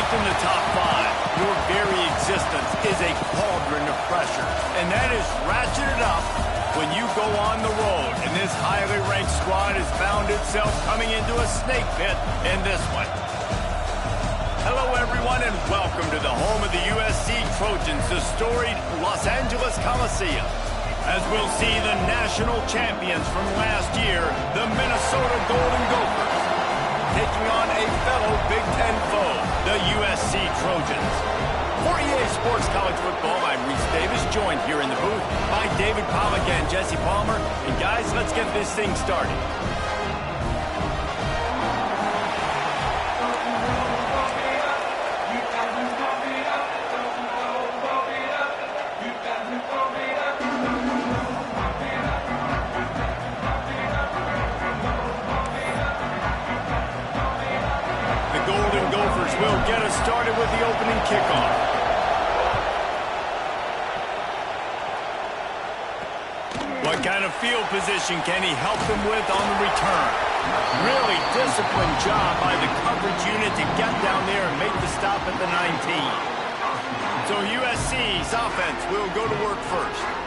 ranked in the top 5, your very existence is a cauldron of pressure. And that is ratcheted up when you go on the road. And this highly ranked squad has found itself coming into a snake pit in this one. Hello, everyone, and welcome to the home of the USC Trojans, the storied Los Angeles Coliseum. As we'll see the national champions from last year, the Minnesota Golden Gophers, taking on a fellow Big Ten foe, the USC Trojans. For EA Sports College Football, I'm Reese Davis, joined here in the booth by David Pollack and Jesse Palmer. And guys, let's get this thing started. Will get us started with the opening kickoff. What kind of field position can he help them with on the return? Really disciplined job by the coverage unit to get down there and make the stop at the 19. So USC's offense will go to work first.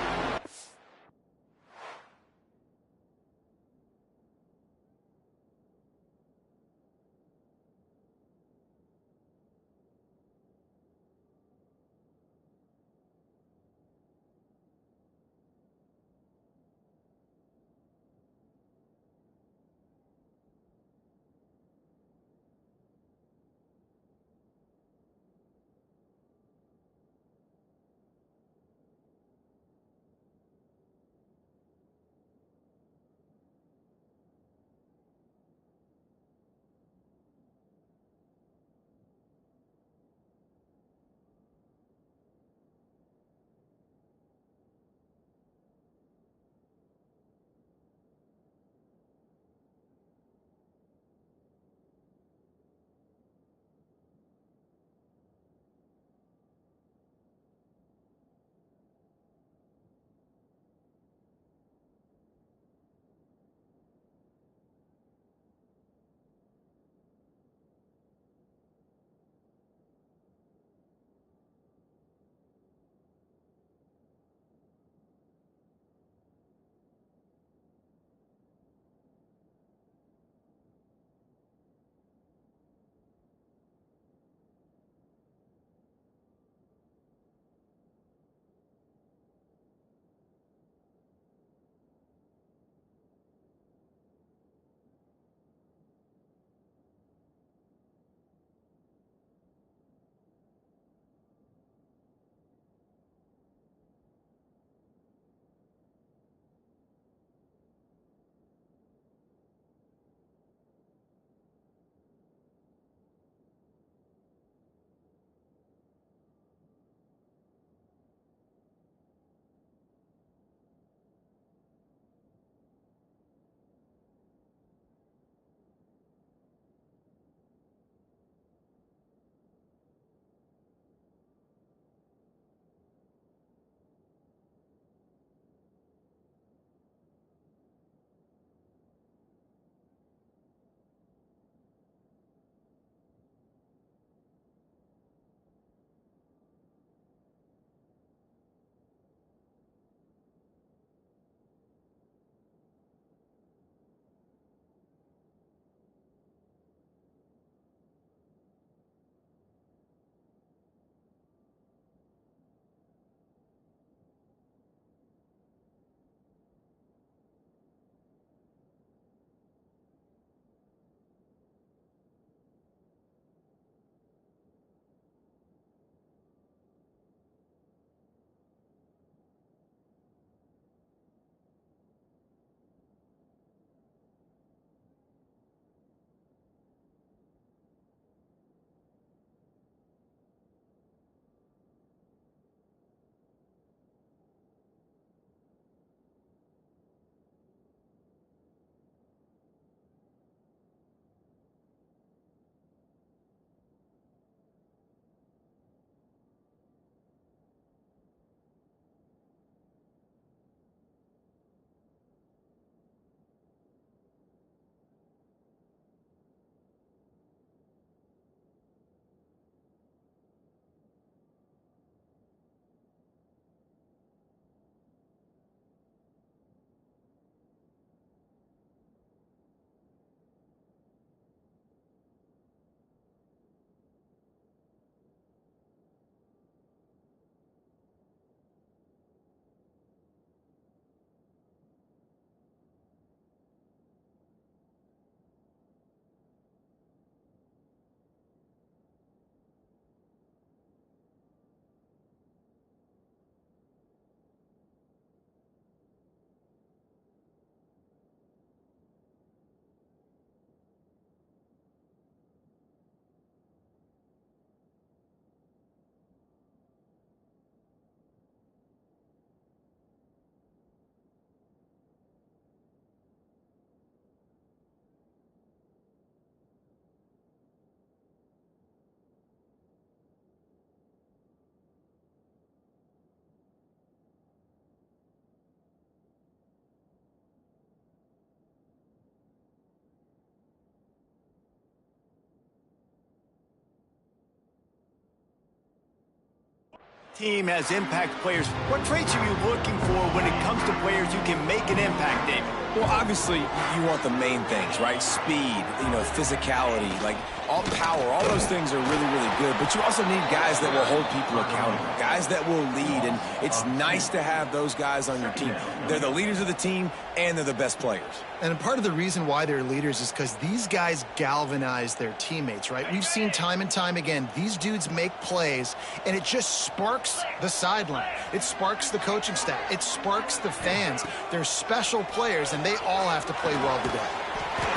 Team has impact players. What traits are you looking for when it comes to players who can make an impact, David? Well, obviously, you want the main things, right? Speed, physicality, like all power, all those things are really, really good. But you also need guys that will hold people accountable, guys that will lead. And it's nice to have those guys on your team. They're the leaders of the team, and they're the best players. And part of the reason why they're leaders is because these guys galvanize their teammates, right? We've seen time and time again, these dudes make plays, and it just sparks the sideline. It sparks the coaching staff. It sparks the fans. They're special players, and they all have to play well today.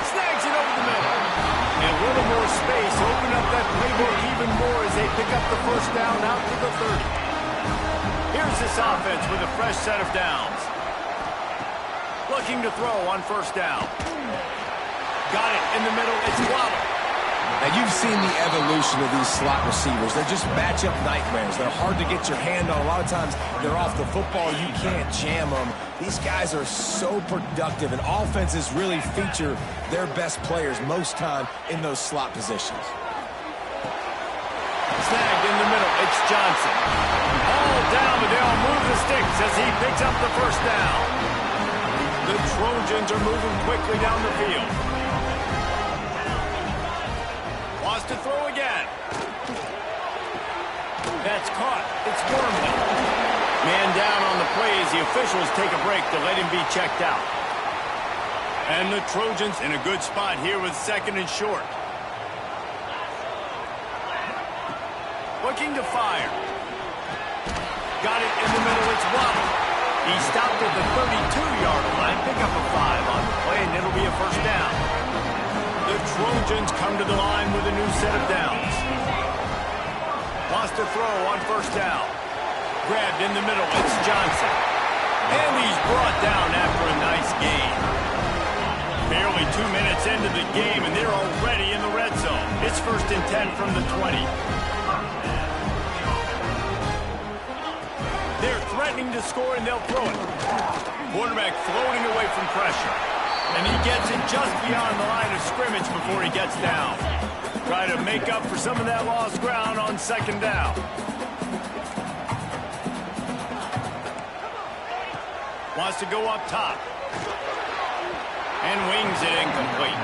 Snags it over the middle. And a little more space, open up that playbook even more as they pick up the first down out to the 30. Here's this offense with a fresh set of downs. Looking to throw on first down. Got it in the middle. It's Waddle. Now, you've seen the evolution of these slot receivers. They're just matchup nightmares. They're hard to get your hand on. A lot of times, they're off the football. You can't jam them. These guys are so productive, and offenses really feature their best players most time in those slot positions. Snagged in the middle. It's Johnson. All down, but they'll move the sticks as he picks up the first down. The Trojans are moving quickly down the field. Wants to throw again. That's caught. It's Wormley. Man down on the play as the officials take a break to let him be checked out. And the Trojans in a good spot here with second and short. Looking to fire. Got it in the middle. It's Waddle. He stopped at the 32-yard line. Pick up a 5 on the play, and it'll be a first down. The Trojans come to the line with a new set of downs. Wants to throw on first down. Grabbed in the middle. It's Johnson. And he's brought down after a nice gain. Barely 2 minutes into the game, and they're already in the red zone. It's first and 10 from the 20. They're threatening to score, and they'll throw it. Quarterback floating away from pressure. And he gets it just beyond the line of scrimmage before he gets down. Try to make up for some of that lost ground on second down. Wants to go up top. And wings it incomplete.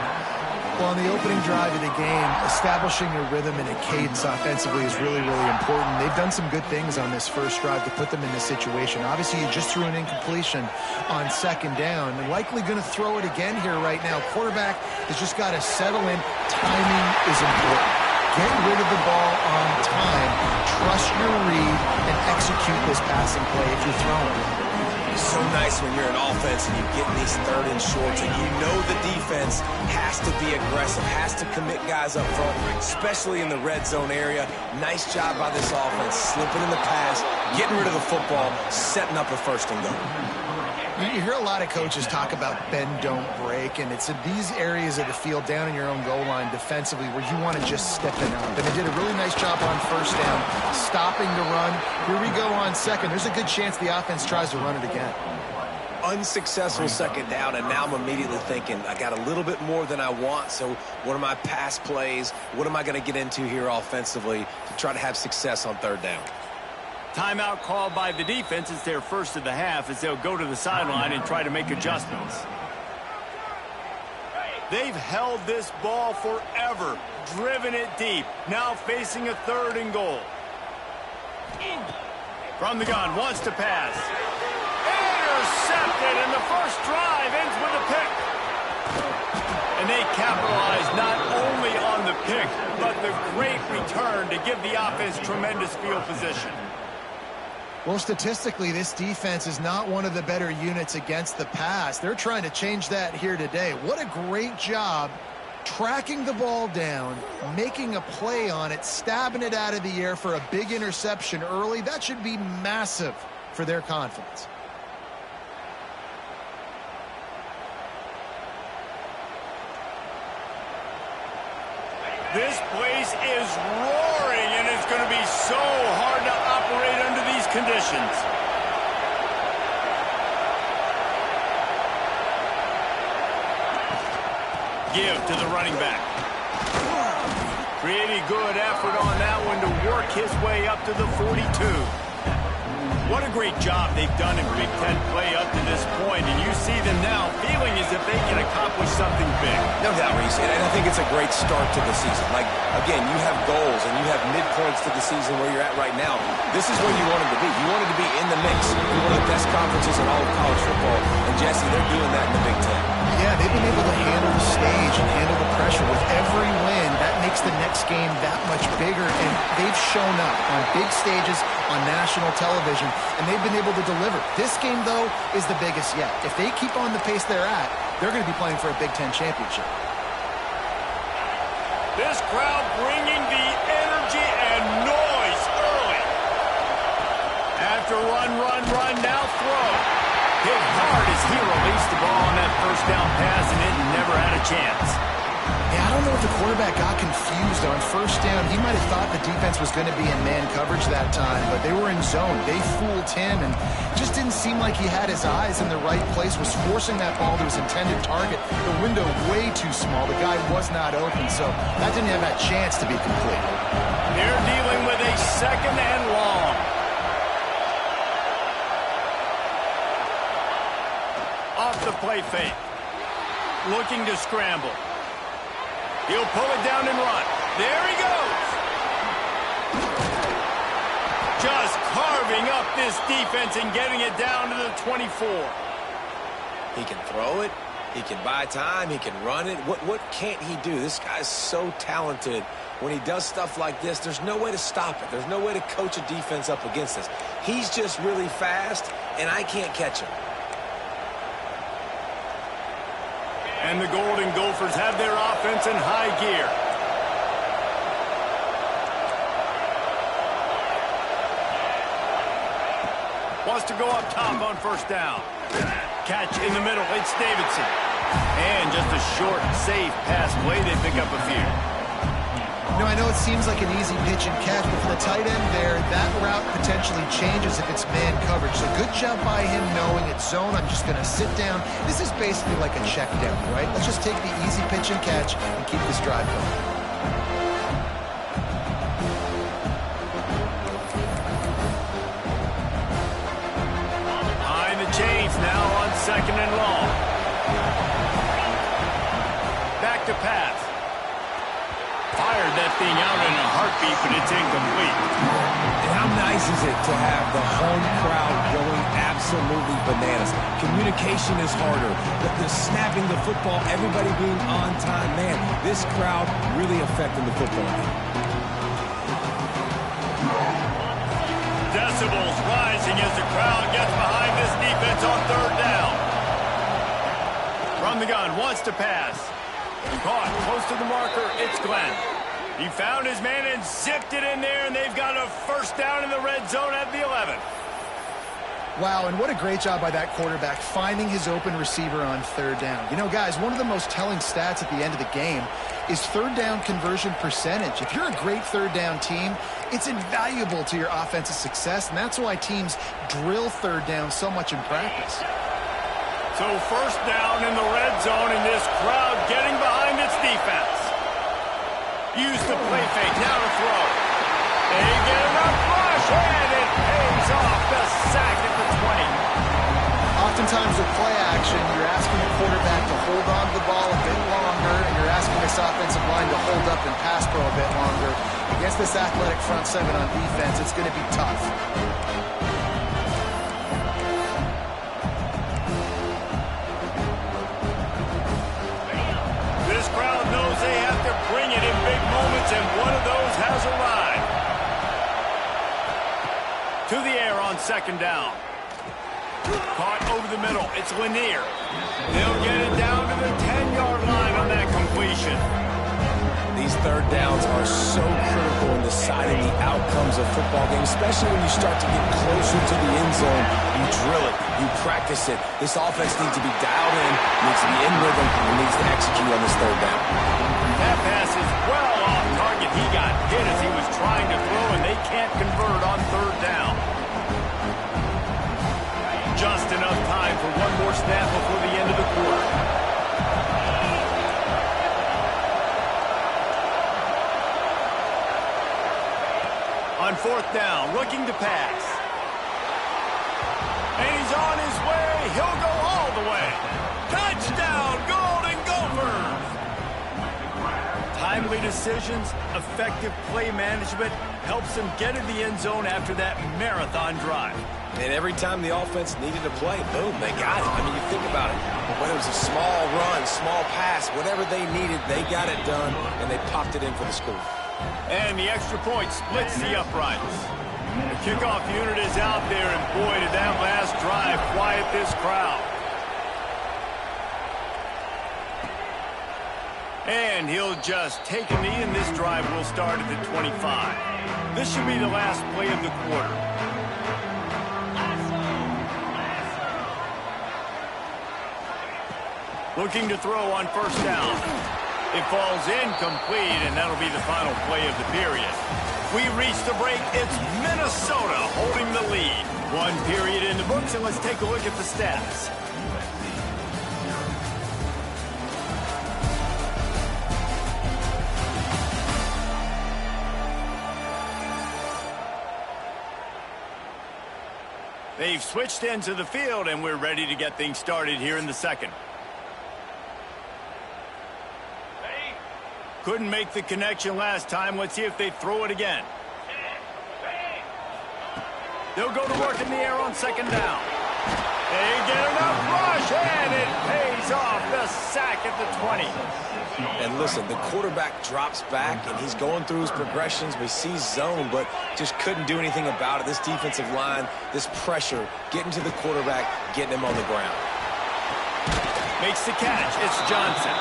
Well, on the opening drive of the game, establishing a rhythm and a cadence offensively is really, really important. They've done some good things on this first drive to put them in this situation. Obviously, you just threw an incompletion on second down. They're likely going to throw it again here right now. Quarterback has just got to settle in. Timing is important. Get rid of the ball on time. Trust your read and execute this passing play if you're throwing. It's so nice when you're an offense and you get these third and shorts and you know the defense has to be aggressive, has to commit guys up front, especially in the red zone area. Nice job by this offense, slipping in the pass, getting rid of the football, setting up a first and goal. You hear a lot of coaches talk about bend, don't break, and it's in these areas of the field down in your own goal line defensively where you want to just step it up. And they did a really nice job on first down, stopping the run. Here we go on second. There's a good chance the offense tries to run it again. Unsuccessful second down, and now I'm immediately thinking, I got a little bit more than I want, so what are my pass plays? What am I going to get into here offensively to try to have success on third down? Timeout called by the defense. It's their first of the half as they'll go to the sideline and try to make adjustments. They've held this ball forever, driven it deep, now facing a third and goal. From the gun, wants to pass. Intercepted, and the first drive ends with a pick. And they capitalize not only on the pick, but the great return to give the offense tremendous field position. Well, statistically, this defense is not one of the better units against the pass. They're trying to change that here today. What a great job tracking the ball down, making a play on it, stabbing it out of the air for a big interception early. That should be massive for their confidence. This place is roaring, and it's going to be so hard to operate under these conditions. Give to the running back. Pretty good effort on that one to work his way up to the 42. What a great job they've done in Big Ten play up to this point, and you see them now feeling as if they can accomplish something big. No doubt, Reese, and I think it's a great start to the season. Like, again, you have goals and you have midpoints to the season where you're at right now. This is where you wanted to be. You wanted to be in the mix in one of the best conferences in all of college football, and Jesse, they're doing that in the Big Ten. Yeah, they've been able to handle the stage and handle the pressure. With every win, that makes the next game that much bigger, and they've shown up on big stages on national television, and they've been able to deliver. This game, though, is the biggest yet. If they keep on the pace they're at, they're going to be playing for a Big Ten championship. This crowd bringing the energy and noise early. After run, now throw. Hit hard as he released the ball on that first down pass, and it never had a chance. Yeah, I don't know if the quarterback got confused on first down. He might have thought the defense was going to be in man coverage that time, but they were in zone. They fooled him, and it just didn't seem like he had his eyes in the right place, was forcing that ball to his intended target. The window way too small. The guy was not open, so that didn't have that chance to be complete. They're dealing with a second and long. Off the play fake. Looking to scramble. He'll pull it down and run. There he goes. Just carving up this defense and getting it down to the 24. He can throw it. He can buy time. He can run it. What can't he do? This guy's so talented. When he does stuff like this, there's no way to stop it. There's no way to coach a defense up against this. He's just really fast, and I can't catch him. And the Golden Gophers have their offense in high gear. Wants to go up top on first down. Catch in the middle. It's Davidson. And just a short, safe pass play. They pick up a few. You know, I know it seems like an easy pitch and catch, but for the tight end there, that route potentially changes if it's man coverage. So good job by him knowing it's zone. I'm just going to sit down. This is basically like a check down, right? Let's just take the easy pitch and catch and keep this drive going. Behind the chains now on second and long. Back to pass. Fired that thing out in a heartbeat, but it's incomplete. And how nice is it to have the home crowd going absolutely bananas? Communication is harder. The snapping the football, everybody being on time. Man, this crowd really affecting the football game. Decibels rising as the crowd gets behind this defense on third down. From the gun, wants to pass. Caught close to the marker, it's Glenn. He found his man and zipped it in there, and they've got a first down in the red zone at the 11. Wow, and what a great job by that quarterback finding his open receiver on third down. You know, guys, one of the most telling stats at the end of the game is third down conversion percentage. If you're a great third down team, it's invaluable to your offensive success, and that's why teams drill third down so much in practice. So first down in the red zone, and this crowd getting behind its defense. Use the play fake, now to throw. They get enough rush, and it pays off the sack at the 20. Oftentimes with play action, you're asking the quarterback to hold on to the ball a bit longer, and you're asking this offensive line to hold up and pass pro a bit longer. Against this athletic front seven on defense, it's going to be tough. This crowd knows they have to bring it in big moments, and one of those has arrived. To the air on second down. Caught over the middle. It's Lanier. They'll get it down to the 10-yard line on that completion. These third downs are so critical in deciding the outcomes of football games, especially when you start to get closer to the end zone. You drill it. You practice it. This offense needs to be dialed in, needs to be in rhythm, and needs to execute on this third down. That pass is well off target. He got hit as he was trying to throw, and they can't convert on third down. Just enough time for one more snap before the end of the quarter. On fourth down, looking to pass. away. Touchdown, Golden Gophers! Timely decisions, effective play management helps them get in the end zone after that marathon drive. And every time the offense needed to play, boom, they got it. I mean, you think about it. Whether it was a small run, small pass, whatever they needed, they got it done, and they popped it in for the score. And the extra point splits the uprights. The kickoff unit is out there, and boy, did that last drive quiet this crowd. And he'll just take a knee, and this drive will start at the 25. This should be the last play of the quarter. Looking to throw on first down. It falls incomplete, and that'll be the final play of the period. We reach the break. It's Minnesota holding the lead. One period in the books, and let's take a look at the stats. They've switched into the field, and we're ready to get things started here in the second. Couldn't make the connection last time. Let's see if they throw it again. They'll go to work in the air on second down. They get enough rush, and it pays off. The sack at the 20. And listen, the quarterback drops back, and he's going through his progressions. We see zone, but just couldn't do anything about it. This defensive line, this pressure, getting to the quarterback, getting him on the ground. Makes the catch. It's Johnson.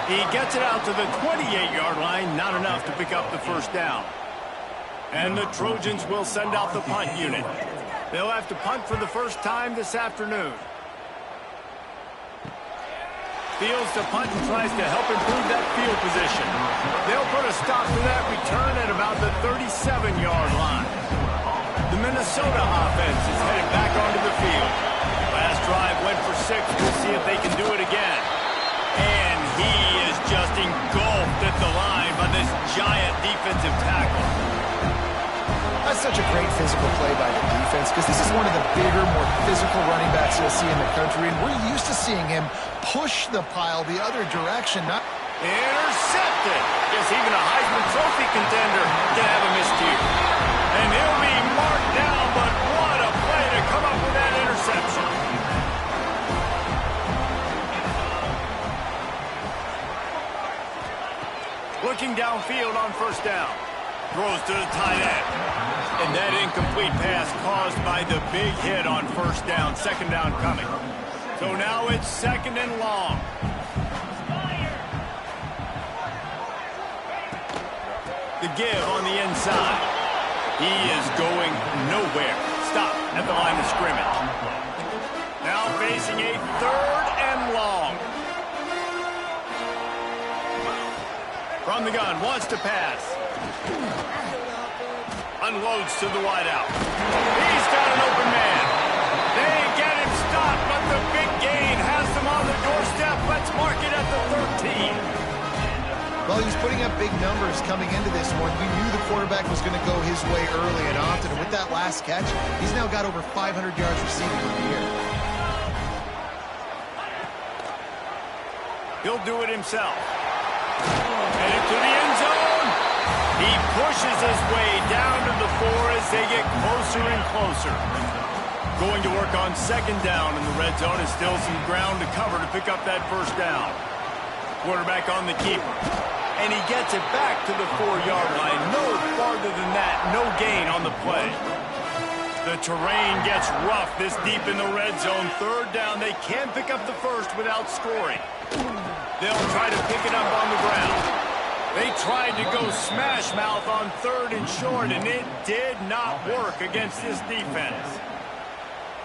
He gets it out to the 28-yard line, not enough to pick up the first down. And the Trojans will send out the punt unit. They'll have to punt for the first time this afternoon. Fields the punt and tries to help improve that field position. They'll put a stop to that return at about the 37-yard line. The Minnesota offense is headed back onto the field. Last drive went for 6. We'll see if they can do it again. And he is just engulfed at the line by this giant defensive tackle. That's such a great physical play by the defense because this is one of the bigger, more physical running backs you'll see in the country, and we're used to seeing him push the pile the other direction. Intercepted. Guess even a Heisman Trophy contender can have a miscue. And he'll be marked down, but what a play to come up with that interception. Looking downfield on first down. Throws to the tight end. And that incomplete pass caused by the big hit on first down. Second down coming. So now it's second and long. The give on the inside. He is going nowhere. Stop at the line of scrimmage. Now facing a third and long. From the gun, wants to pass. Unloads to the wideout. He's got an open man. They get him stopped, but the big gain has them on the doorstep. Let's mark it at the 13. Well, he was putting up big numbers coming into this one. We knew the quarterback was going to go his way early and often. And with that last catch, he's now got over 500 yards receiving in the year. He'll do it himself. Headed to the end zone. He pushes his way down to the 4 as they get closer and closer. Going to work on second down in the red zone. Is still some ground to cover to pick up that first down. Quarterback on the keeper. And he gets it back to the 4-yard line. No farther than that. No gain on the play. The terrain gets rough this deep in the red zone. Third down. They can't pick up the first without scoring. They'll try to pick it up on the ground. They tried to go smash mouth on third and short, and it did not work against this defense.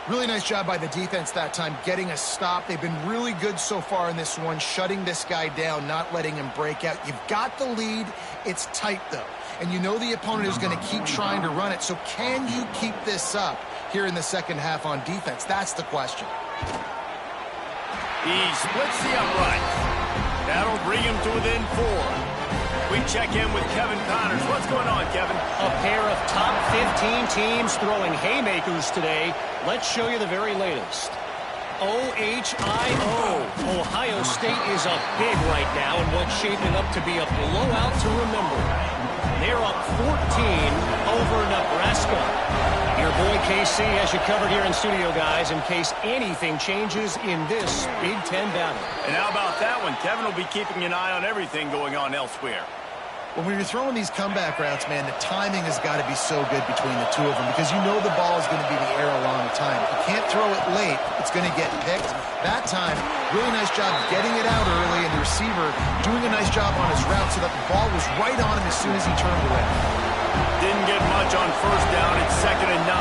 Really nice job by the defense that time, getting a stop. They've been really good so far in this one, shutting this guy down, not letting him break out. You've got the lead. It's tight, though. And you know the opponent is going to keep trying to run it. So can you keep this up here in the second half on defense? That's the question. He splits the uprights. That'll bring him to within 4. We check in with Kevin Connors. What's going on, Kevin? A pair of top 15 teams throwing haymakers today. Let's show you the very latest. O-H-I-O. Ohio State is up big right now in what's shaping up to be a blowout to remember. They're up 14 over Nebraska. Your boy KC has you covered here in studio, guys, in case anything changes in this Big Ten battle. And how about that one? Kevin will be keeping an eye on everything going on elsewhere. When you're throwing these comeback routes, man, the timing has got to be so good between the two of them because you know the ball is going to be in the air a long time. If you can't throw it late, it's going to get picked. That time, really nice job getting it out early, and the receiver doing a nice job on his route so that the ball was right on him as soon as he turned away. Didn't get much on first down. It's 2nd and 9.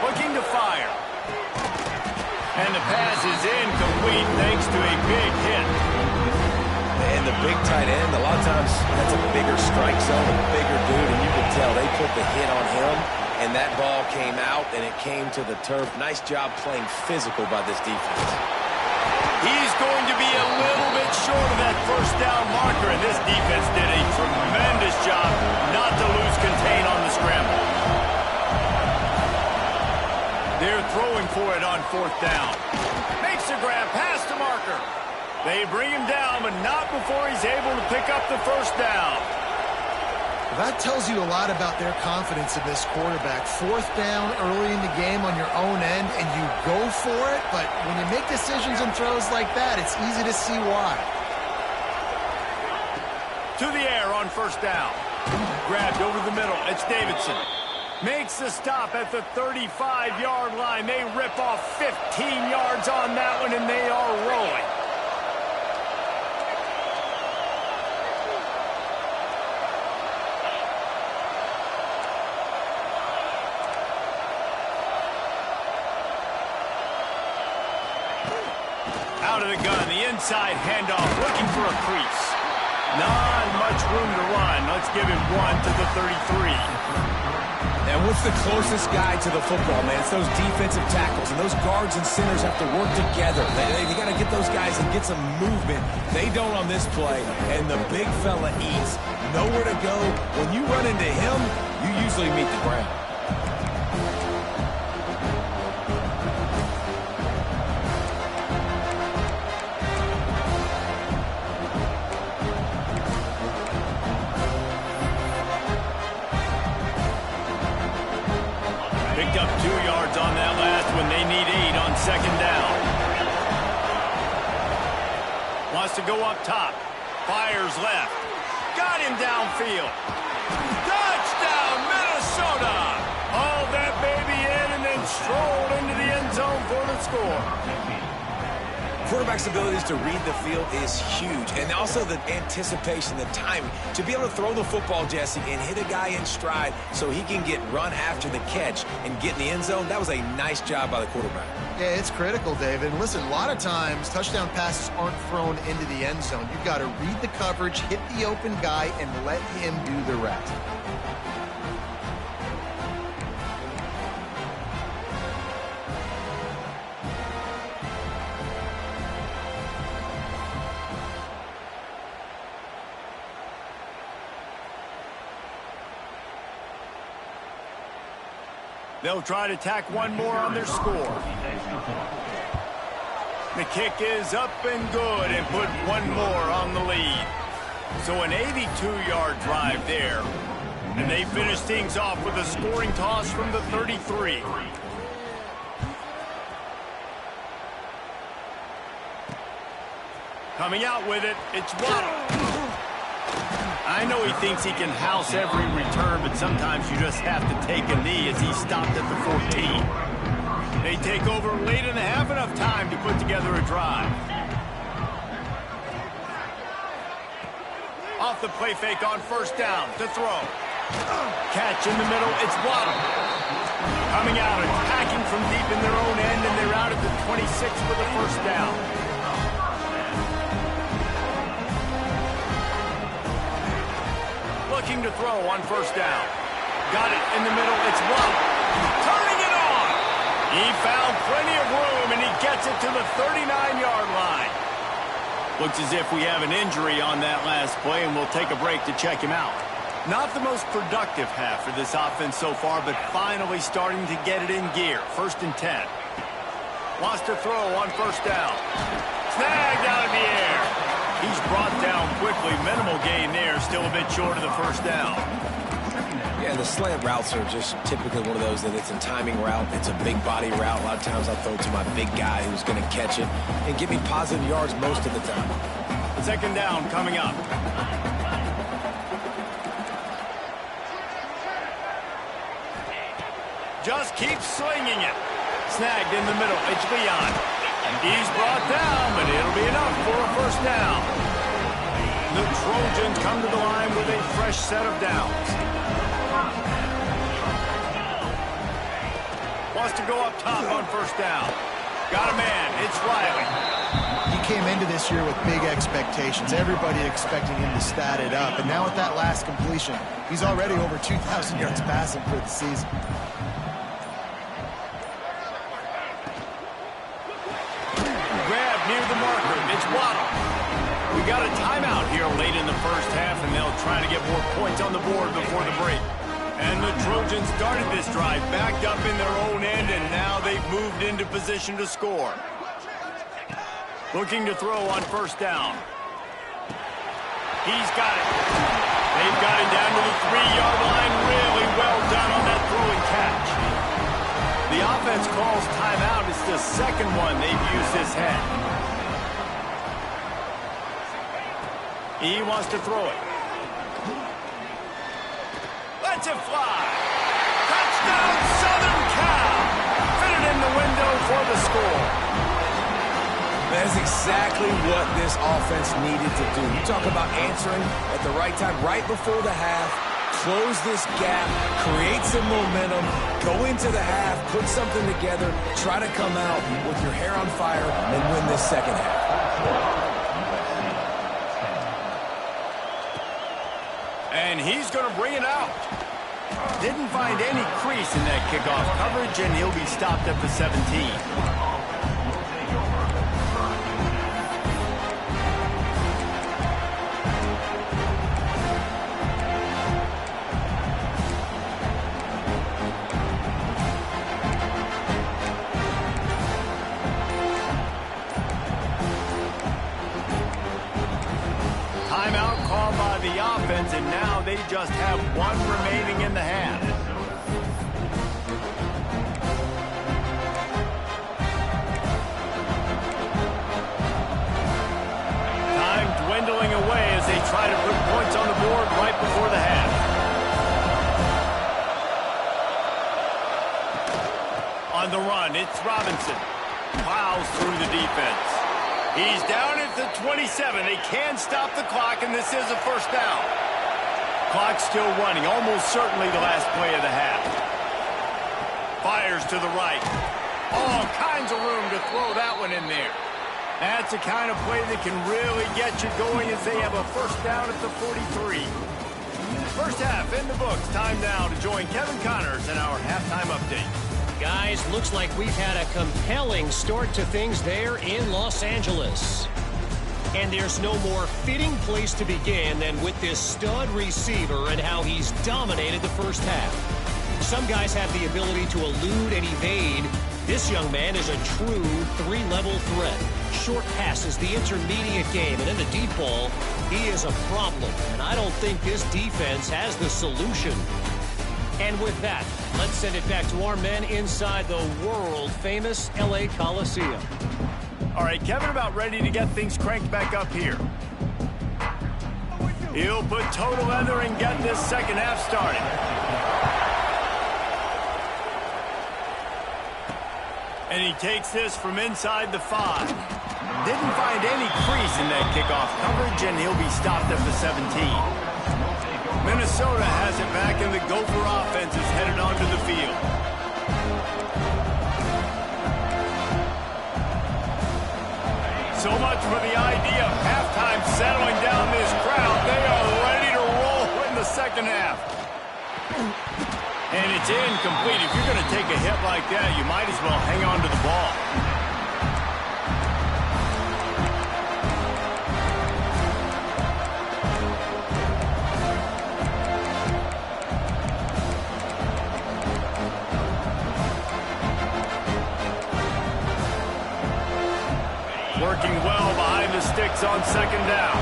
Looking to fire. And the pass is incomplete thanks to a big hit. And the big tight end, a lot of times that's a bigger strike zone, a bigger dude, and you can tell they put the hit on him, and that ball came out, and it came to the turf. Nice job playing physical by this defense. He's going to be a little bit short of that first down marker, and this defense did a tremendous job not to lose contain on the scramble. They're throwing for it on 4th down. Makes a grab past the marker. They bring him down, but not before he's able to pick up the first down. That tells you a lot about their confidence in this quarterback. 4th down early in the game on your own end, and you go for it, but when you make decisions and throws like that, it's easy to see why. To the air on 1st down. Grabbed over the middle. It's Davidson. Makes the stop at the 35-yard line. They rip off 15 yards on that one, and they are rolling. Out of the gun, the inside handoff, looking for a crease. Not much room to run. Let's give him one to the 33. And what's the closest guy to the football, man? It's those defensive tackles, and those guards and centers have to work together. They got to get those guys and get some movement. They don't on this play, and the big fella eats. Nowhere to go. When you run into him, you usually meet the ground. Picked up 2 yards on that last one. They need 8 on 2nd down. Wants to go up top. Fires left. Got him downfield. Touchdown, Minnesota! Hauled that baby in and then strolled into the end zone for the score. Quarterback's abilities to read the field is huge, and also the anticipation, the timing. To be able to throw the football, Jesse, and hit a guy in stride so he can get run after the catch and get in the end zone, that was a nice job by the quarterback. Yeah, it's critical, David. And listen, a lot of times touchdown passes aren't thrown into the end zone. You've got to read the coverage, hit the open guy, and let him do the rest. They'll try to tack one more on their score. The kick is up and good and put one more on the lead. So an 82-yard drive there. And they finish things off with a scoring toss from the 33. Coming out with it, it's Waddle. I know he thinks he can house every return, but sometimes you just have to take a knee as he stopped at the 14. They take over late in the half, enough time to put together a drive. Off the play fake on 1st down to throw. Catch in the middle, it's Waddle. Coming out, attacking from deep in their own end, and they're out at the 26 for the 1st down. Looking to throw on 1st down. Got it in the middle. It's Waddle. Turning it on. He found plenty of room, and he gets it to the 39-yard line. Looks as if we have an injury on that last play, and we'll take a break to check him out. Not the most productive half for this offense so far, but finally starting to get it in gear. 1st and 10. Wants to throw on 1st down. Snagged out in the air. He's brought down quickly. Minimal gain there. Still a bit short of the 1st down. Yeah, the slant routes are just typically one of those that it's a timing route. It's a big body route. A lot of times I'll throw it to my big guy who's going to catch it and give me positive yards most of the time. 2nd down coming up. Just keeps slinging it. Snagged in the middle. It's Leon. He's brought down, but it'll be enough for a 1st down. The Trojans come to the line with a fresh set of downs. Wants to go up top on 1st down. Got a man. It's Riley. He came into this year with big expectations. Everybody expecting him to stat it up. And now with that last completion, he's already over 2,000 yards passing for the season. Near the marker, it's Waddle. We got a timeout here late in the 1st half, and they'll try to get more points on the board before the break. And the Trojans started this drive backed up in their own end, and now they've moved into position to score. Looking to throw on 1st down. He's got it. They've got it down to the 3-yard line. Really well done on that throw and catch. The offense calls timeout. It's the 2nd one they've used this half. He wants to throw it. Lets it fly. Touchdown, Southern Cal. Fit it in the window for the score. That is exactly what this offense needed to do. You talk about answering at the right time, right before the half. Close this gap, create some momentum, go into the half, put something together, try to come out with your hair on fire and win this 2nd half. And he's going to bring it out. Didn't find any crease in that kickoff coverage, and he'll be stopped at the 17. And now they just have 1 remaining in the half. Time dwindling away as they try to put points on the board right before the half. On the run, it's Robinson. Plows through the defense. He's down at the 27. They can stop the clock, and this is a 1st down. Clock's still running, almost certainly the last play of the half. Fires to the right. All kinds of room to throw that one in there. That's the kind of play that can really get you going as they have a 1st down at the 43. 1st half in the books. Time now to join Kevin Connors in our halftime update. Guys, looks like we've had a compelling start to things there in Los Angeles. And there's no more fitting place to begin than with this stud receiver and how he's dominated the 1st half. Some guys have the ability to elude and evade. This young man is a true 3-level threat. Short passes, the intermediate game, and in the deep ball, he is a problem. And I don't think this defense has the solution. And with that, let's send it back to our men inside the world-famous L.A. Coliseum. All right, Kevin about ready to get things cranked back up here. He'll put total leather and get this 2nd half started. And he takes this from inside the 5. Didn't find any crease in that kickoff coverage, and he'll be stopped at the 17. Minnesota has it back, and the Gopher offense is headed onto the field. So much for the idea of halftime settling down this crowd. They are ready to roll in the 2nd half. And it's incomplete. If you're going to take a hit like that, you might as well hang on to the ball. Working well behind the sticks on second down.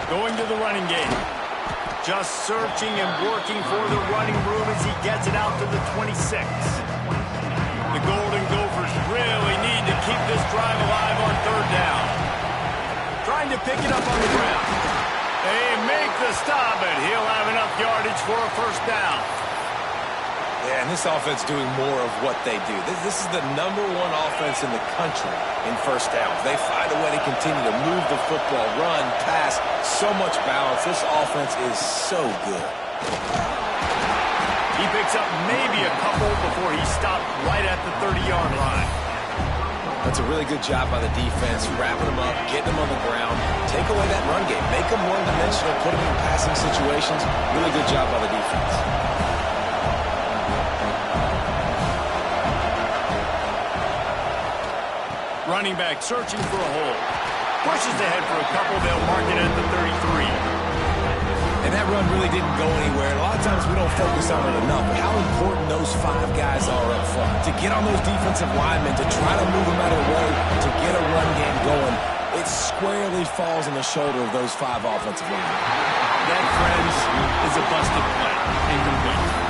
Going to the running game. Just searching and working for the running room as he gets it out to the 26. The Golden Gophers really need to keep this drive alive on third down. Trying to pick it up on the ground. They make the stop, and he'll have enough yardage for a first down. Yeah, and this offense doing more of what they do. This is the #1 offense in the country in first downs. They find a way to continue to move the football, run, pass, so much balance. This offense is so good. He picks up maybe a couple before he stopped right at the 30-yard line. That's a really good job by the defense, wrapping them up, getting them on the ground, take away that run game, make them one-dimensional, put them in passing situations. Really good job by the defense. Running back searching for a hole. Pushes ahead for a couple. They'll mark it at the 33. And that run really didn't go anywhere. A lot of times we don't focus on it enough, but how important those 5 guys are up front. To get on those defensive linemen, to try to move them out of the way, to get a run game going, it squarely falls on the shoulder of those 5 offensive linemen. That, friends, is a busted play. Incomplete.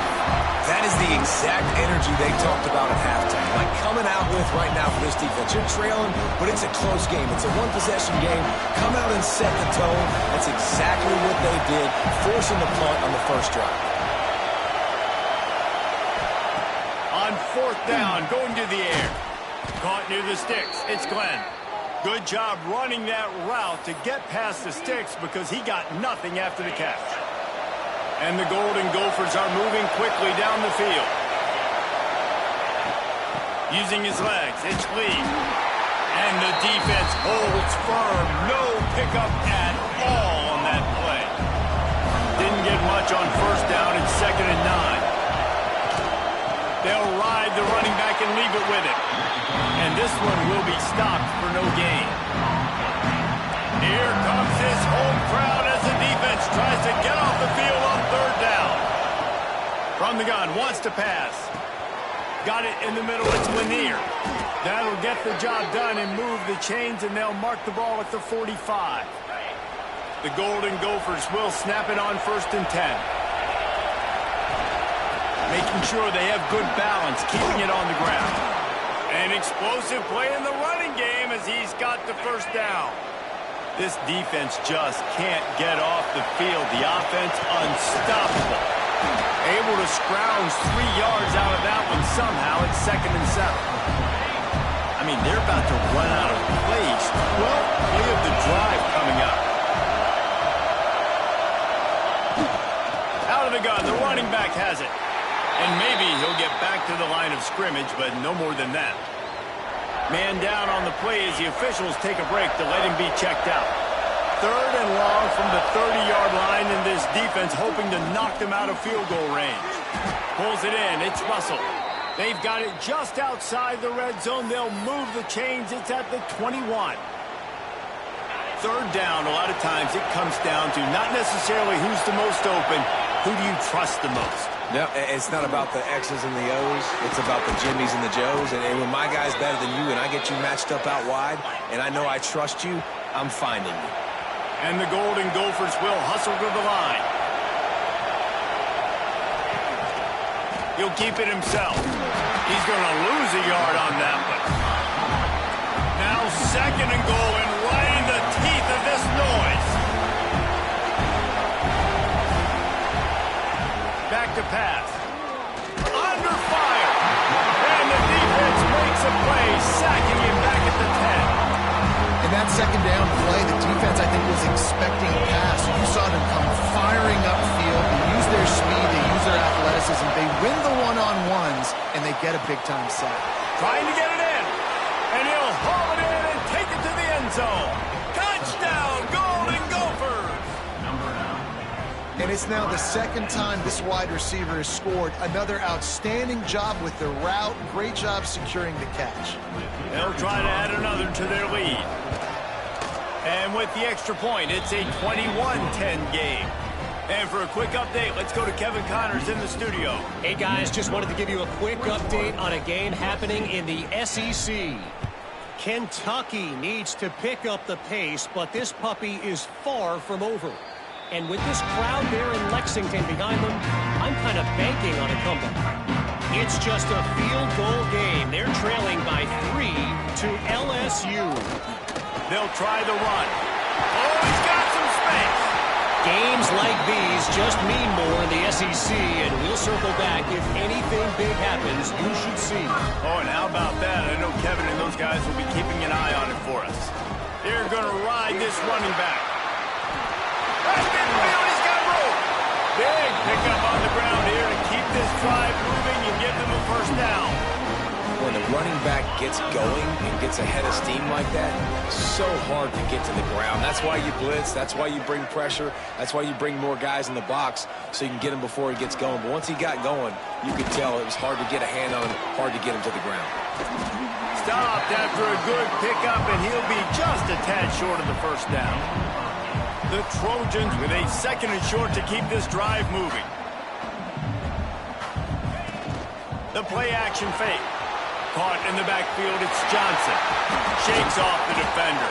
That is the exact energy they talked about at halftime. Like coming out with right now for this defense. You're trailing, but it's a close game. It's a one-possession game. Come out and set the tone. That's exactly what they did, forcing the punt on the first drive. On fourth down, going to the air. Caught near the sticks. It's Glenn. Good job running that route to get past the sticks because he got nothing after the catch. And the Golden Gophers are moving quickly down the field. Using his legs, it's Lee. And the defense holds firm. No pickup at all on that play. Didn't get much on first down. It's 2nd and 9. They'll ride the running back and leave it with him. And this one will be stopped for no gain. Here comes his home crowd as the defense tries to get off the field on third down. From the gun, wants to pass. Got it in the middle, it's Lanier. That'll get the job done and move the chains, and they'll mark the ball at the 45. The Golden Gophers will snap it on 1st and 10. Making sure they have good balance, keeping it on the ground. An explosive play in the running game as he's got the first down. This defense just can't get off the field. The offense unstoppable. Able to scrounge 3 yards out of that one somehow. It's 2nd and 7. I mean, they're about to run out of plays. 12th play of the drive coming up. Out of the gun, the running back has it. And maybe he'll get back to the line of scrimmage, but no more than that. Man down on the play as the officials take a break to let him be checked out. 3rd and long from the 30-yard line, and this defense hoping to knock them out of field goal range. Pulls it in. It's Russell. They've got it just outside the red zone. They'll move the chains. It's at the 21. 3rd down, a lot of times it comes down to not necessarily who's the most open, who do you trust the most? No, it's not about the X's and the O's. It's about the Jimmies and the Joes. And when my guy's better than you and I get you matched up out wide, and I know I trust you, I'm finding you. And the Golden Gophers will hustle to the line. He'll keep it himself. He's going to lose a yard on that one. Now 2nd and goal, and right in the teeth of this noise. Back to pass. Under fire. And the defense makes a play, sacking him back at the 10. In that 2nd down play, the defense, I think, was expecting a pass. You saw them come firing upfield. They use their speed. They use their athleticism. They win the one-on-ones, and they get a big-time sack. Trying to get it in. And he'll haul it in and take it to the end zone. Touchdown, Golden Gophers. And it's now the 2nd time this wide receiver has scored. Another outstanding job with the route. Great job securing the catch. They'll try to add another to their lead. And with the extra point, it's a 21-10 game. And for a quick update, let's go to Kevin Connors in the studio. Hey, guys, just wanted to give you a quick update on a game happening in the SEC. Kentucky needs to pick up the pace, but this puppy is far from over. And with this crowd there in Lexington behind them, I'm kind of banking on a comeback. It's just a field goal game. They're trailing by 3 to LSU. They'll try the run. Oh, he's got some space. Games like these just mean more in the SEC, and we'll circle back. If anything big happens, you should see. Oh, and how about that? I know Kevin and those guys will be keeping an eye on it for us. They're going to ride this running back. Right midfield, he's got room. Big pickup on the ground here to keep this drive moving and give them a first down. When the running back gets going and gets ahead of steam like that, so hard to get to the ground. That's why you blitz. That's why you bring pressure. That's why you bring more guys in the box so you can get him before he gets going. But once he got going, you could tell it was hard to get a hand on him, hard to get him to the ground. Stopped after a good pickup, and he'll be just a tad short of the first down. The Trojans with a 2nd and short to keep this drive moving. The play action fake. Caught in the backfield, it's Johnson. Shakes off the defender.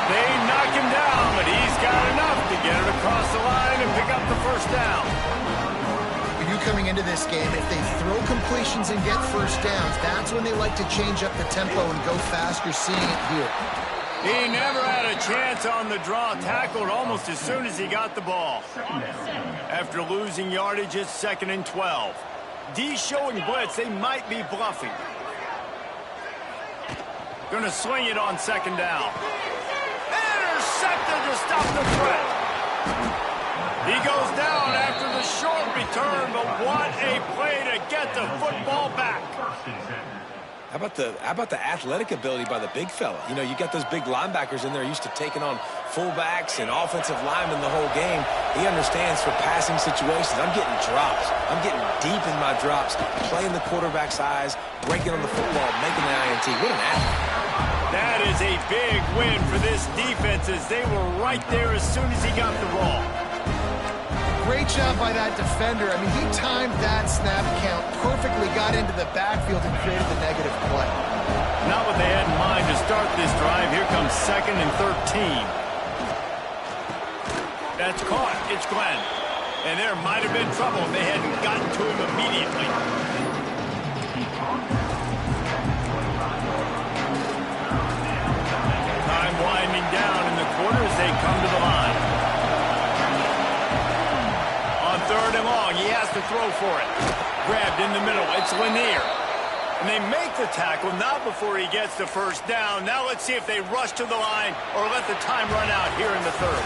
They knock him down, but he's got enough to get it across the line and pick up the first down. For you coming into this game, if they throw completions and get first downs, that's when they like to change up the tempo and go fast. You're seeing it here. He never had a chance on the draw, tackled almost as soon as he got the ball. After losing yardage, it's 2nd and 12. D showing blitz, they might be bluffing. Going to swing it on 2nd down. Intercepted to stop the threat. He goes down after the short return, but what a play to get the football back. How about the athletic ability by the big fella? You know, you got those big linebackers in there used to taking on fullbacks and offensive linemen the whole game. He understands for passing situations. I'm getting drops. I'm getting deep in my drops, playing the quarterback's eyes, breaking on the football, making the INT. What an athlete. That is a big win for this defense as they were right there as soon as he got the ball. Great job by that defender. I mean, he timed that snap count perfectly, got into the backfield and created the negative play. Not what they had in mind to start this drive. Here comes 2nd and 13. That's caught. It's Glenn. And there might have been trouble if they hadn't gotten to him immediately. Time winding down in the quarter as they come to the line. On 3rd and long, he has to throw for it. Grabbed in the middle. It's Lanier. And they make the tackle, not before he gets the first down. Now let's see if they rush to the line or let the time run out here in the 3rd.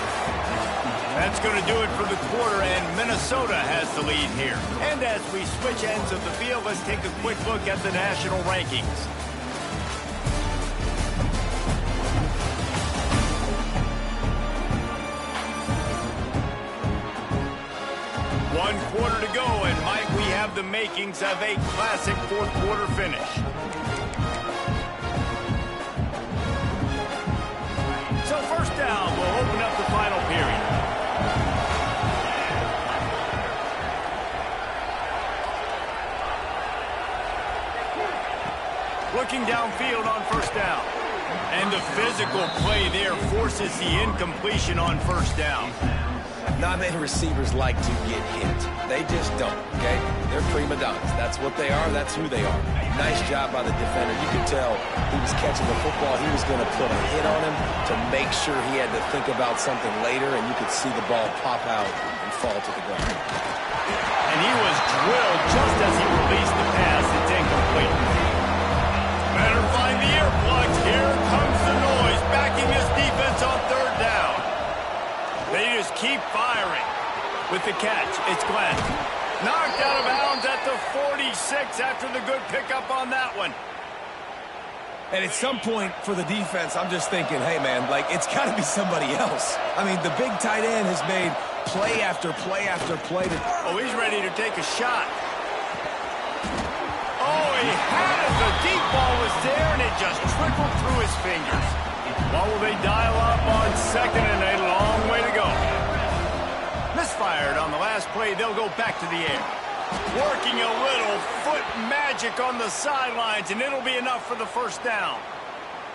That's going to do it for the quarter, and Minnesota has the lead here. And as we switch ends of the field, let's take a quick look at the national rankings. One quarter to go, and might we have the makings of a classic 4th quarter finish. So 1st down will open up the final period. Looking downfield on 1st down. And the physical play there forces the incompletion on 1st down. Not many receivers like to get hit. They just don't, okay? They're prima donnas. That's what they are. That's who they are. Nice job by the defender. You could tell he was catching the football. He was going to put a hit on him to make sure he had to think about something later, and you could see the ball pop out and fall to the ground. And he was drilled just as he released the pass. It's incomplete. Better find the earplugs. Here comes the noise, backing this defense on 3rd down. They just keep firing. With the catch, it's Glenn. Knocked out of bounds at the 46 after the good pickup on that one. And at some point for the defense, I'm just thinking, hey, man, like, it's got to be somebody else. I mean, the big tight end has made play after play after play. Oh, he's ready to take a shot. Oh, he had it. The deep ball was there, and it just trickled through his fingers. What will they dial up on 2nd and a long way to go? fired. On the last play, they'll go back to the air. Working a little foot magic on the sidelines, and it'll be enough for the first down.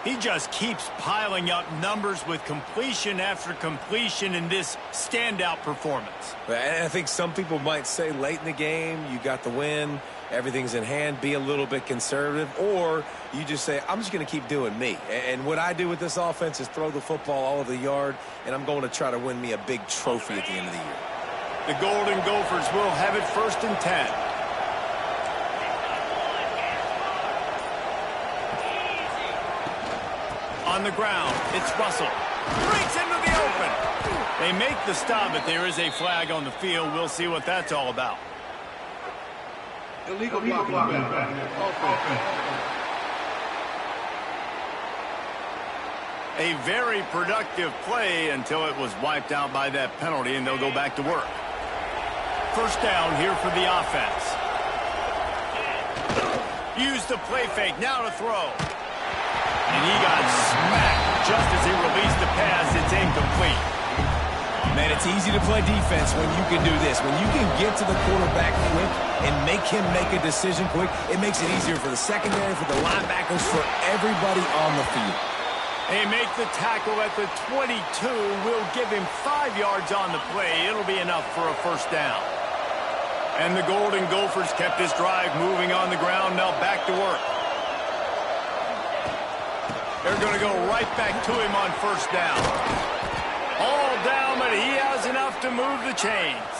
He just keeps piling up numbers with completion after completion in this standout performance. And I think some people might say late in the game, you got the win, everything's in hand, be a little bit conservative, or you just say, I'm just going to keep doing me. And what I do with this offense is throw the football all over the yard, and I'm going to try to win me a big trophy at the end of the year. The Golden Gophers will have it 1st and 10. On the ground, it's Russell. Breaks into the open. They make the stop, but there is a flag on the field. We'll see what that's all about. Illegal blocking. A very productive play until it was wiped out by that penalty, and they'll go back to work. First down here for the offense. Use the play fake, now to throw. And he got smacked just as he released the pass. It's incomplete. Man, it's easy to play defense when you can do this. When you can get to the quarterback quick and make him make a decision quick, it makes it easier for the secondary, for the linebackers, for everybody on the field. They make the tackle at the 22. Will give him 5 yards on the play. It'll be enough for a first down. And the Golden Gophers kept this drive moving on the ground. Now back to work. They're going to go right back to him on first down. All down, but he has enough to move the chains.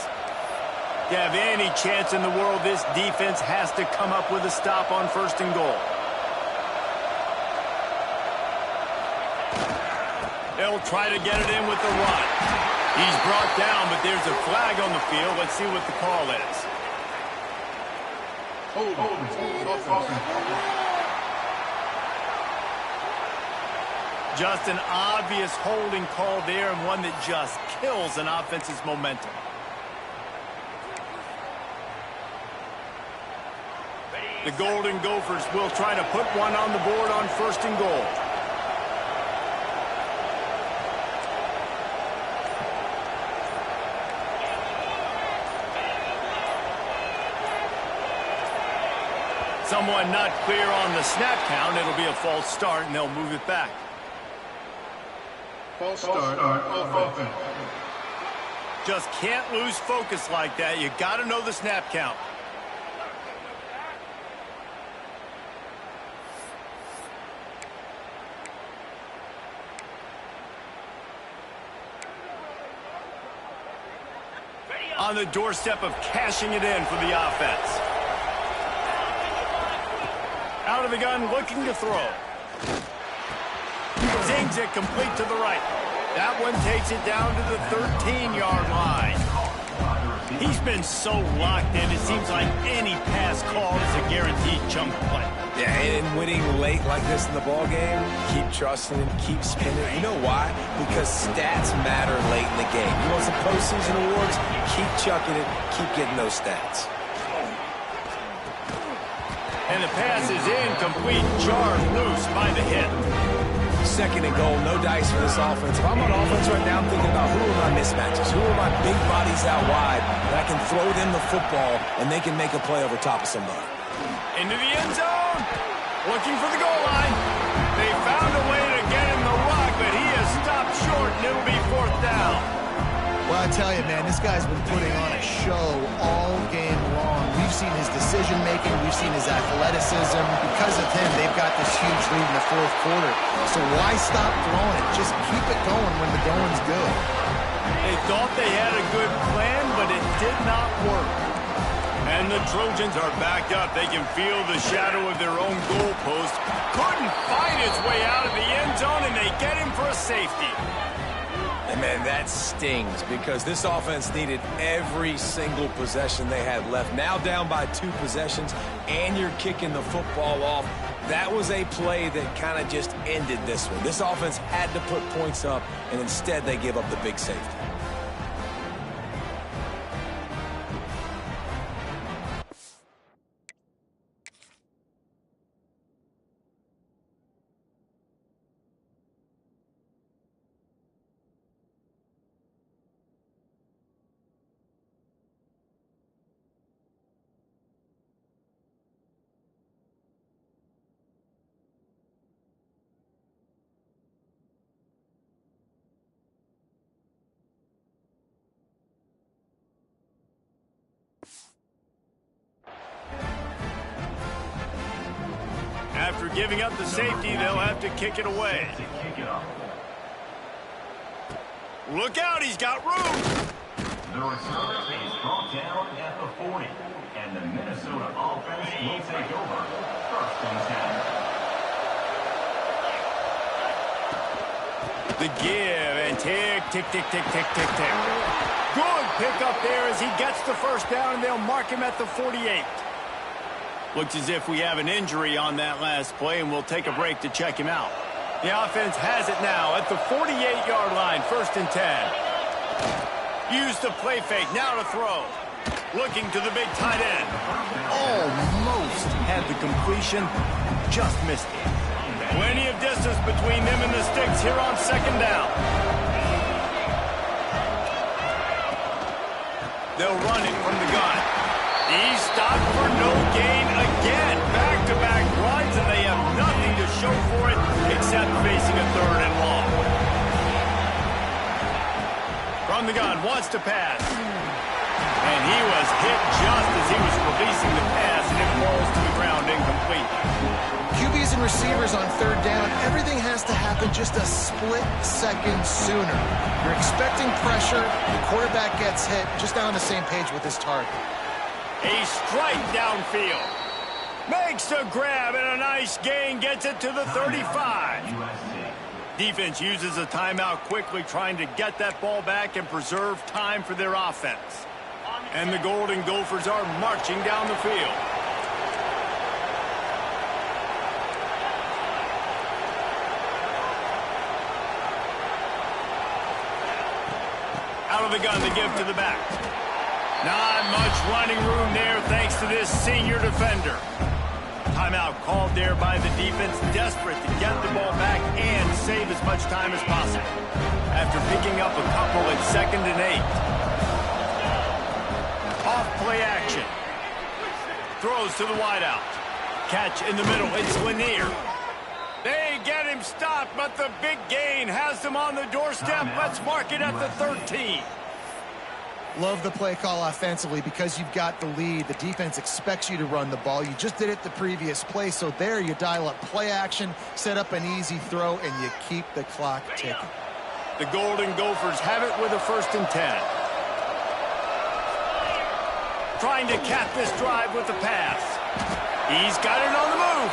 To have any chance in the world, this defense has to come up with a stop on 1st and goal. They'll try to get it in with the run. He's brought down, but there's a flag on the field. Let's see what the call is. Just an obvious holding call there, and one that just kills an offense's momentum. The Golden Gophers will try to put one on the board on 1st and goal. Someone not clear on the snap count. It'll be a false start, and they'll move it back. False start offense. Just can't lose focus like that. You got to know the snap count. On the doorstep of cashing it in for the offense. Out of the gun, looking to throw. Zings it complete to the right. That one takes it down to the 13-yard line. He's been so locked in, it seems like any pass call is a guaranteed chunk play. Yeah, and winning late like this in the ball game, keep trusting him, keep spinning. You know why? Because stats matter late in the game. You want some postseason awards? Keep chucking it, keep getting those stats. And the pass is incomplete, jarred loose by the hit. 2nd and goal, no dice for this offense. If I'm on offense right now, I'm thinking about who are my mismatches, who are my big bodies out wide, and I can throw them the football, and they can make a play over top of somebody. Into the end zone, looking for the goal line. They found a way to get him the rock, but he has stopped short, and it'll be 4th down. Well, I tell you, man, this guy's been putting on a show all game long. We've seen his decision-making. We've seen his athleticism. Because of him, they've got this huge lead in the 4th quarter. So why stop throwing it? Just keep it going when the going's good. They thought they had a good plan, but it did not work. And the Trojans are backed up. They can feel the shadow of their own goalpost. Couldn't find his way out of the end zone, and they get him for a safety. And, man, that stings because this offense needed every single possession they had left. Now down by 2 possessions, and you're kicking the football off. That was a play that kind of just ended this one. This offense had to put points up, and instead they give up the big safety. After giving up the safety, they'll have to kick it away. Look out, he's got room. The return is brought down at the 40, and the Minnesota offense will take over. 1st and 10. The give and tick, tick, tick, tick, tick, tick, tick. Good pickup there as he gets the first down, and they'll mark him at the 48. Looks as if we have an injury on that last play, and we'll take a break to check him out. The offense has it now at the 48-yard line, 1st and 10. Use the play fake, now to throw. Looking to the big tight end. Almost had the completion, just missed it. Plenty of distance between them and the sticks here on 2nd down. They'll run it from the gun. He's stopped for no gain again. Back-to-back runs, and they have nothing to show for it except facing a 3rd and long. From the gun, wants to pass. And he was hit just as he was releasing the pass, and it falls to the ground incomplete. QBs and receivers on 3rd down, everything has to happen just a split second sooner. You're expecting pressure, the quarterback gets hit, just not on the same page with his target. A strike downfield. Makes the grab, and a nice gain gets it to the 35. Defense uses a timeout quickly, trying to get that ball back and preserve time for their offense. And the Golden Gophers are marching down the field. Out of the gun to give to the back. Not much running room there thanks to this senior defender. Timeout called there by the defense, desperate to get the ball back and save as much time as possible. After picking up a couple at 2nd and 8. Off play action. Throws to the wideout. Catch in the middle, it's Lanier. They get him stopped, but the big gain has them on the doorstep. Let's mark it at the 13. Love the play call offensively because you've got the lead. The defense expects you to run the ball. You just did it the previous play, so there you dial up play action, set up an easy throw, and you keep the clock ticking. The Golden Gophers have it with a 1st and 10. Trying to cap this drive with the pass. He's got it on the move.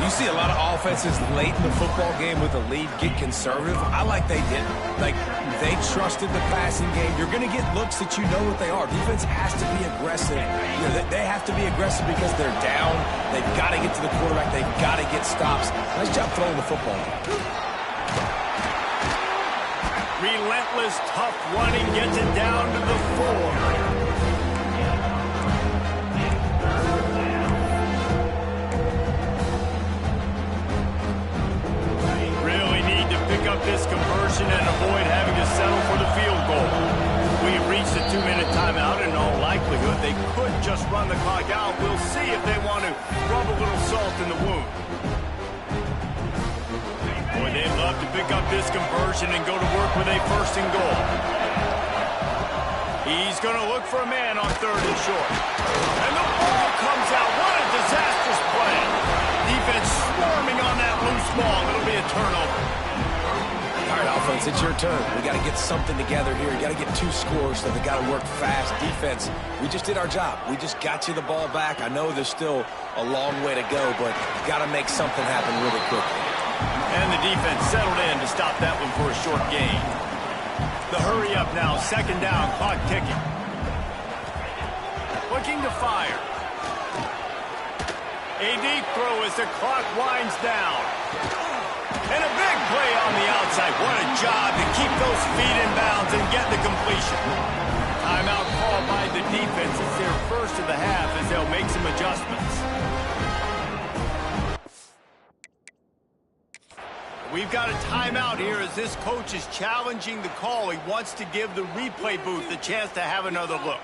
You see a lot of offenses late in the football game with a lead get conservative. I like they didn't. Like, they trusted the passing game. You're going to get looks that you know what they are. Defense has to be aggressive. You know, they have to be aggressive because they're down. They've got to get to the quarterback. They've got to get stops. Nice job throwing the football. Relentless, tough running gets it down to the 4. Up this conversion and avoid having to settle for the field goal. We've reached the 2-minute timeout, and in all likelihood, they could just run the clock out. We'll see if they want to rub a little salt in the wound. Boy, they'd love to pick up this conversion and go to work with a 1st and goal. He's going to look for a man on 3rd and short. And the ball comes out. What a disastrous play. Defense swarming on that loose ball. It'll be a turnover. All right, offense, it's your turn. We got to get something together here. You got to get 2 scores, so they got to work fast. Defense, we just did our job. We just got you the ball back. I know there's still a long way to go, but got to make something happen really quickly. And the defense settled in to stop that one for a short gain. The hurry up now, 2nd down, clock ticking. Looking to fire. A deep throw as the clock winds down. And a big play on the outside. What a job to keep those feet in bounds and get the completion. Timeout called by the defense. It's their first of the half as they'll make some adjustments. We've got a timeout here as this coach is challenging the call. He wants to give the replay booth a chance to have another look.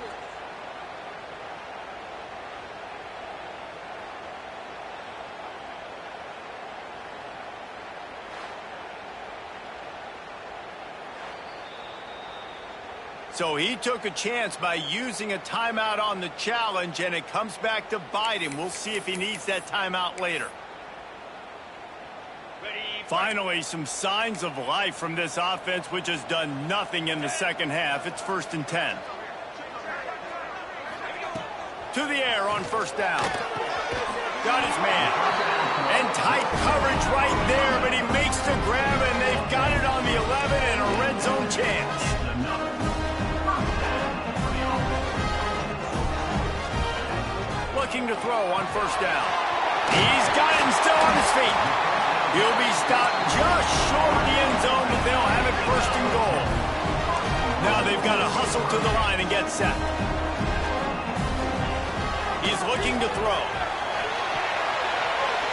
So he took a chance by using a timeout on the challenge, and it comes back to bite him. We'll see if he needs that timeout later. Finally, some signs of life from this offense, which has done nothing in the second half. It's 1st and 10. To the air on 1st down. Got his man. And tight coverage right there, but he makes the grab, and they've got it on the 11 and a red zone chance. Looking to throw on 1st down. He's got him still on his feet. He'll be stopped just short of the end zone, but they'll have it 1st and goal. Now they've got to hustle to the line and get set. He's looking to throw.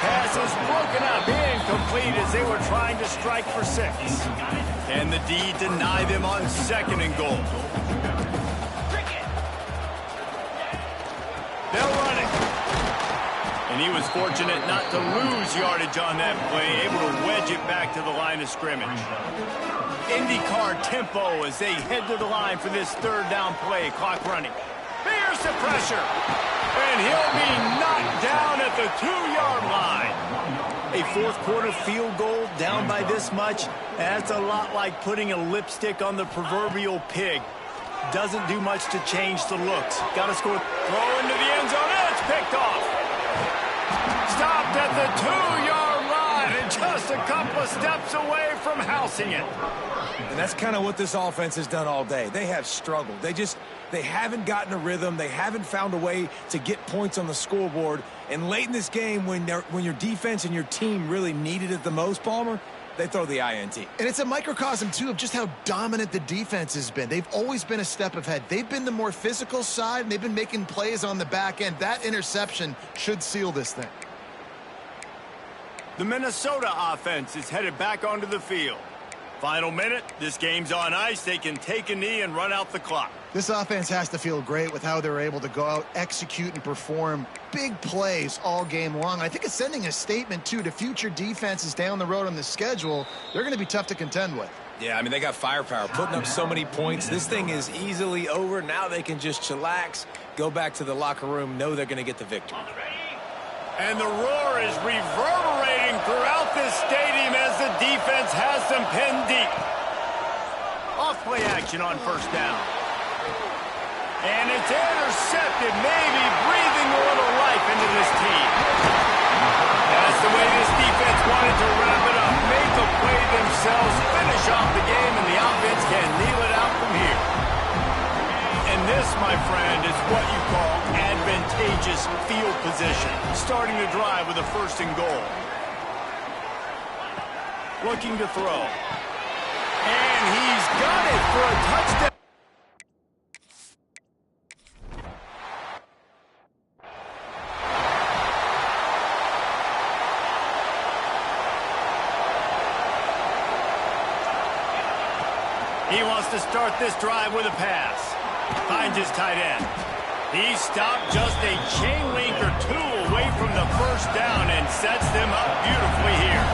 Pass is broken up, incomplete as they were trying to strike for 6. And the D deny them on 2nd and goal. They'll run it. And he was fortunate not to lose yardage on that play, able to wedge it back to the line of scrimmage. IndyCar tempo as they head to the line for this 3rd down play. Clock running. Fierce the pressure. And he'll be knocked down at the 2-yard line. A 4th quarter field goal down by this much, that's a lot like putting a lipstick on the proverbial pig. Doesn't do much to change the looks. Got to score. Throw into the end zone. And it's picked off. Stopped at the 2-yard line and just a couple of steps away from housing it. And that's kind of what this offense has done all day. They have struggled. They haven't gotten a rhythm. They haven't found a way to get points on the scoreboard. And late in this game, when your defense and your team really needed it the most, Palmer, they throw the INT. And it's a microcosm, too, of just how dominant the defense has been. They've always been a step ahead. They've been the more physical side, and they've been making plays on the back end. That interception should seal this thing. The Minnesota offense is headed back onto the field. Final minute, this game's on ice. They can take a knee and run out the clock. This offense has to feel great with how they're able to go out, execute, and perform big plays all game long. I think it's sending a statement, too, to future defenses down the road on the schedule. They're going to be tough to contend with. Yeah, I mean, they got firepower, putting up so many points. This thing is easily over. Now they can just chillax, go back to the locker room, know they're going to get the victory. And the roar is reverberating throughout this stadium as the defense has them pinned deep. Off play action on 1st down. And it's intercepted, maybe breathing a little life into this team. That's the way this defense wanted to wrap it up. Made the play themselves, finish off the game, and the offense can kneel it out from here. And this, my friend, is what you call advantageous field position. Starting the drive with a 1st and goal. Looking to throw. And he's got it for a touchdown. He wants to start this drive with a pass. Finds his tight end. He stopped just a chain link or 2 away from the 1st down and sets them up beautifully here.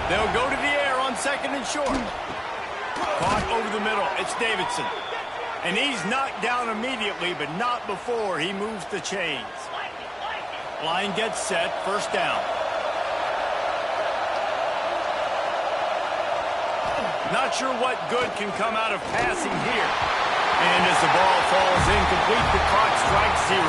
They'll go to the air on 2nd and short. Caught over the middle. It's Davidson. And he's knocked down immediately, but not before he moves the chains. Line gets set. 1st down. Not sure what good can come out of passing here. And as the ball falls incomplete, the clock strikes 0.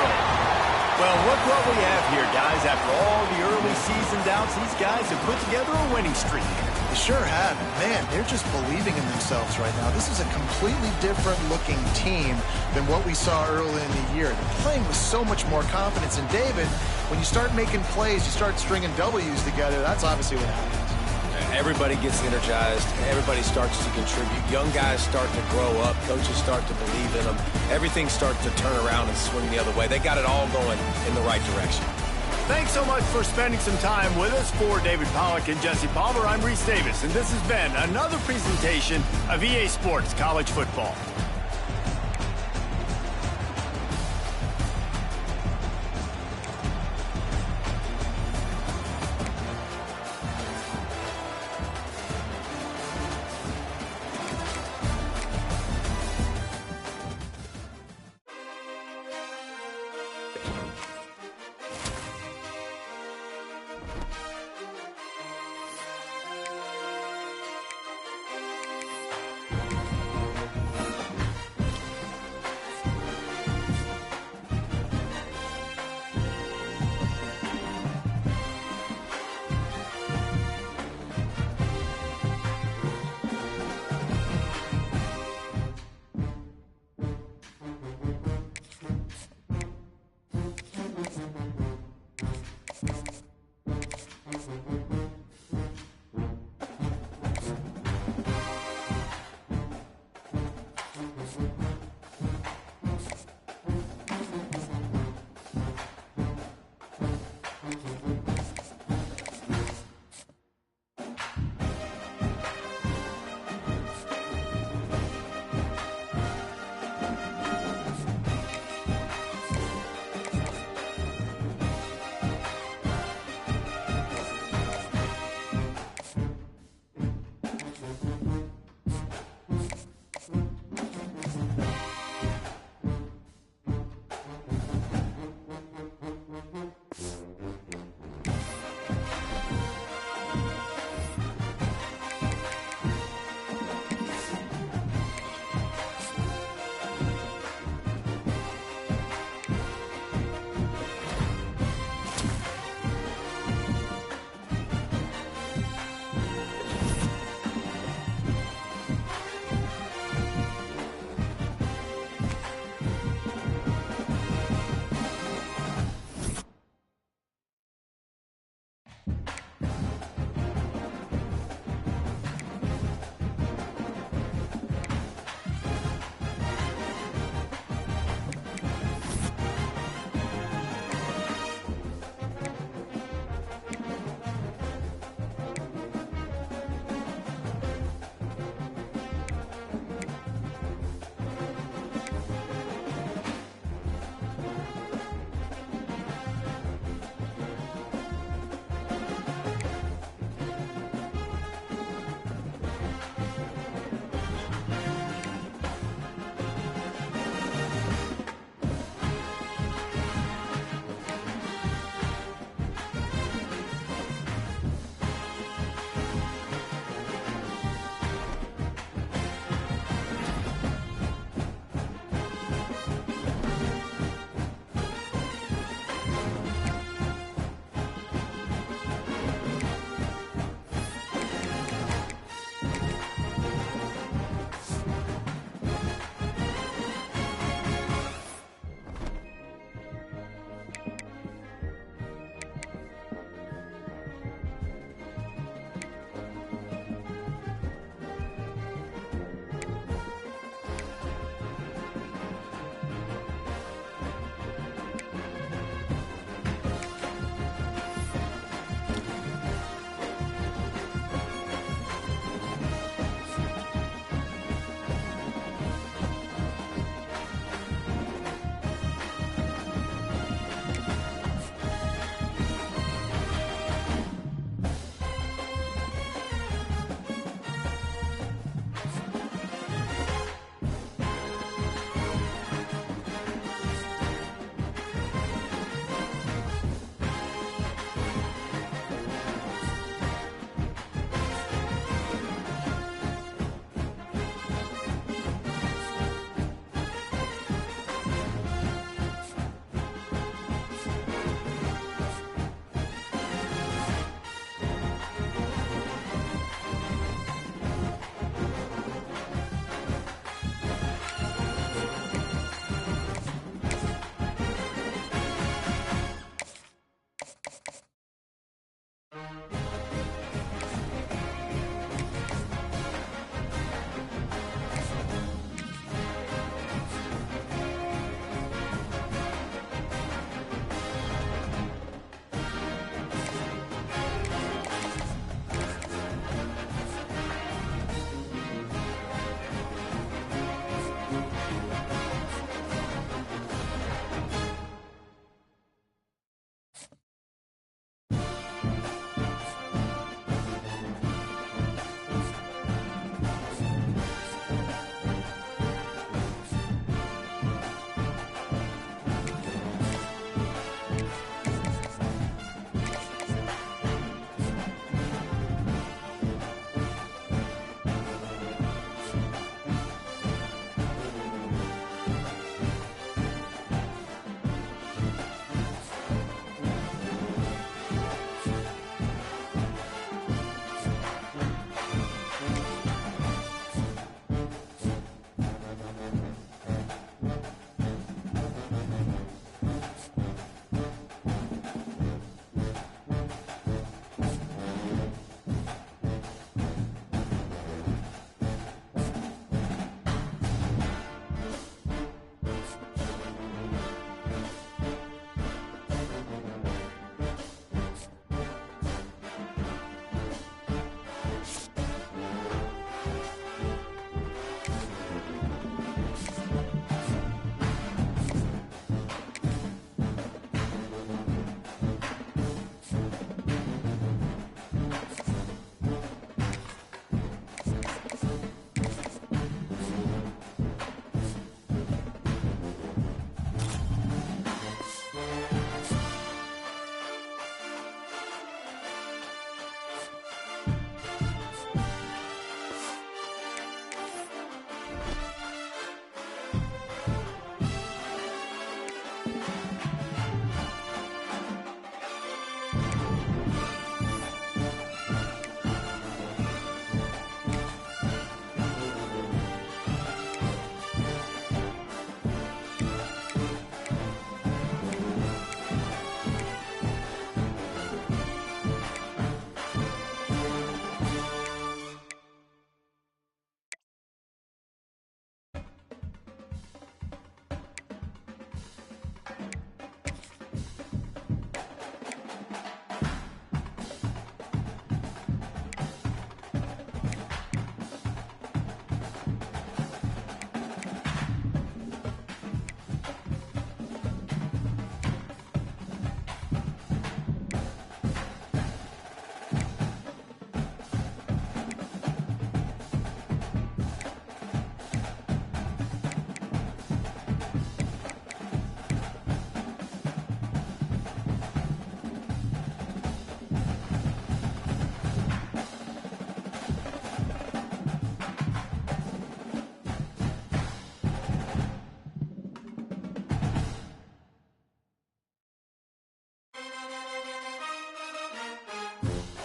Well, look what we have here, guys. After all the early season doubts, these guys have put together a winning streak. They sure have. Man, they're just believing in themselves right now. This is a completely different-looking team than what we saw early in the year. They're playing with so much more confidence. And, David, when you start making plays, you start stringing W's together, that's obviously what happens. Everybody gets energized. Everybody starts to contribute. Young guys start to grow up. Coaches start to believe in them. Everything starts to turn around and swing the other way. They got it all going in the right direction. Thanks so much for spending some time with us. For David Pollack and Jesse Palmer, I'm Reese Davis, and this has been another presentation of EA Sports College Football. it.